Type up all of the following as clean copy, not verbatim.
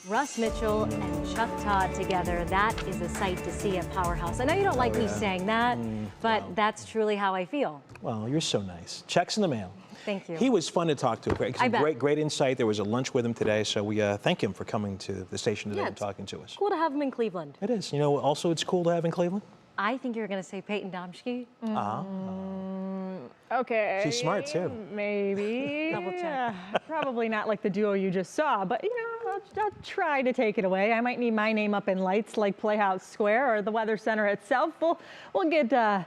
Russ Mitchell and Chuck Todd together, that is a sight to see at Powerhouse. I know you don't like me saying that, but that's truly how I feel. Well, you're so nice. Check's in the mail. Thank you. He was fun to talk to. Great insight. There was a lunch with him today, so we thank him for coming to the station today and talking to us. Cool to have him in Cleveland. It is. You know, also it's cool to have in Cleveland. I think you're going to say Payton Domschke. Okay. She's smart too. Maybe. Double check. Probably not like the duo you just saw, but I'll try to take it away. I might need my name up in lights like Playhouse Square or the Weather Center itself. We'll get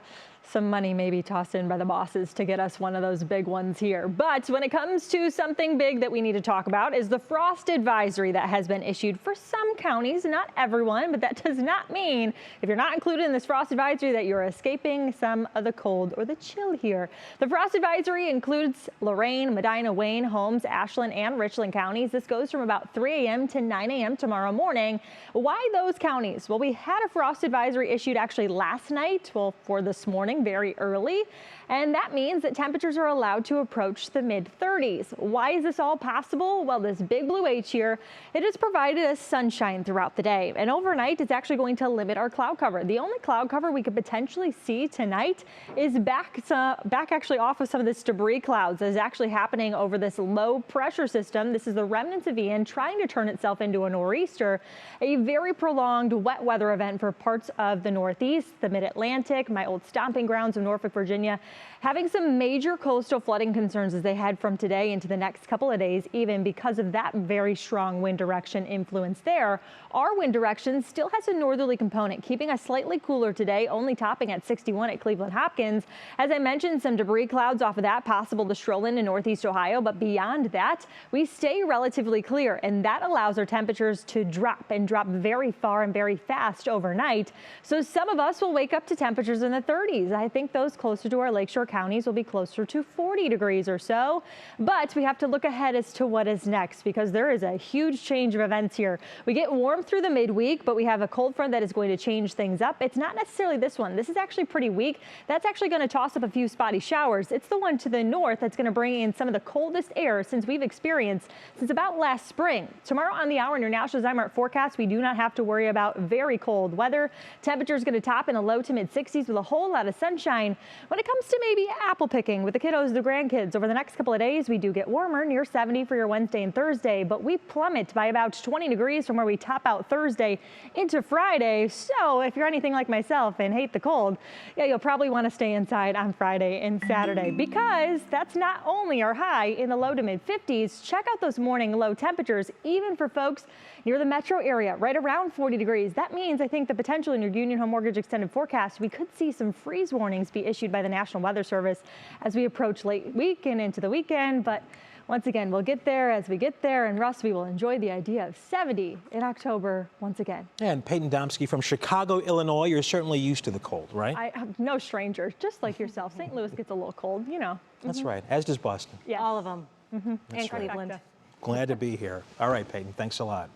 some money maybe tossed in by the bosses to get us one of those big ones here. But when it comes to something big that we need to talk about is the frost advisory that has been issued for some counties, not everyone, but that does not mean if you're not included in this frost advisory that you're escaping some of the cold or the chill here. The frost advisory includes Lorain, Medina, Wayne, Holmes, Ashland, and Richland counties. This goes from about 3 a.m. to 9 a.m. tomorrow morning. Why those counties? Well, we had a frost advisory issued actually last night, well, for this morning, very early, and that means that temperatures are allowed to approach the mid-30s. Why is this all possible? Well, this big blue H here, it has provided us sunshine throughout the day, and overnight it's actually going to limit our cloud cover. The only cloud cover we could potentially see tonight is back actually off of some of this debris clouds that is actually happening over this low pressure system. This is the remnants of Ian trying to turn itself into a nor'easter, a very prolonged wet weather event for parts of the Northeast, the Mid-Atlantic, my old stomping grounds of Norfolk, Virginia, having some major coastal flooding concerns as they head from today into the next couple of days, even because of that very strong wind direction influence there. Our wind direction still has a northerly component, keeping us slightly cooler today, only topping at 61 at Cleveland Hopkins. As I mentioned, some debris clouds off of that possible to stroll into northeast Ohio, but beyond that, we stay relatively clear, and that allows our temperatures to drop very far and very fast overnight. So some of us will wake up to temperatures in the 30s. I think those closer to our lakeshore counties will be closer to 40 degrees or so. But we have to look ahead as to what is next, because there is a huge change of events here. We get warm through the midweek, but we have a cold front that is going to change things up. It's not necessarily this one. This is actually pretty weak. That's actually going to toss up a few spotty showers. It's the one to the north that's going to bring in some of the coldest air since we've experienced since about last spring. Tomorrow on the hour in your National Zymark forecast, we do not have to worry about very cold weather. Temperature is going to top in the low to mid 60s with a whole lot of sunshine. When it comes to maybe apple picking with the kiddos, the grandkids, over the next couple of days, we do get warmer, near 70 for your Wednesday and Thursday, but we plummet by about 20 degrees from where we top out Thursday into Friday. So if you're anything like myself and hate the cold, yeah, you'll probably want to stay inside on Friday and Saturday, because that's not only our high in the low to mid 50s. Check out those morning low temperatures, even for folks near the metro area, right around 40 degrees. That means I think the potential in your Union Home Mortgage extended forecast, we could see some freeze warnings be issued by the National Weather Service as we approach late week and into the weekend. But once again, we'll get there as we get there. And Russ, we will enjoy the idea of 70 in October once again. And Payton Domschke from Chicago, Illinois. You're certainly used to the cold, right? I am no stranger, just like yourself. St. Louis gets a little cold, you know. That's right, as does Boston. Yes. All of them. That's And right. Cleveland. Glad to be here. All right, Payton, thanks a lot.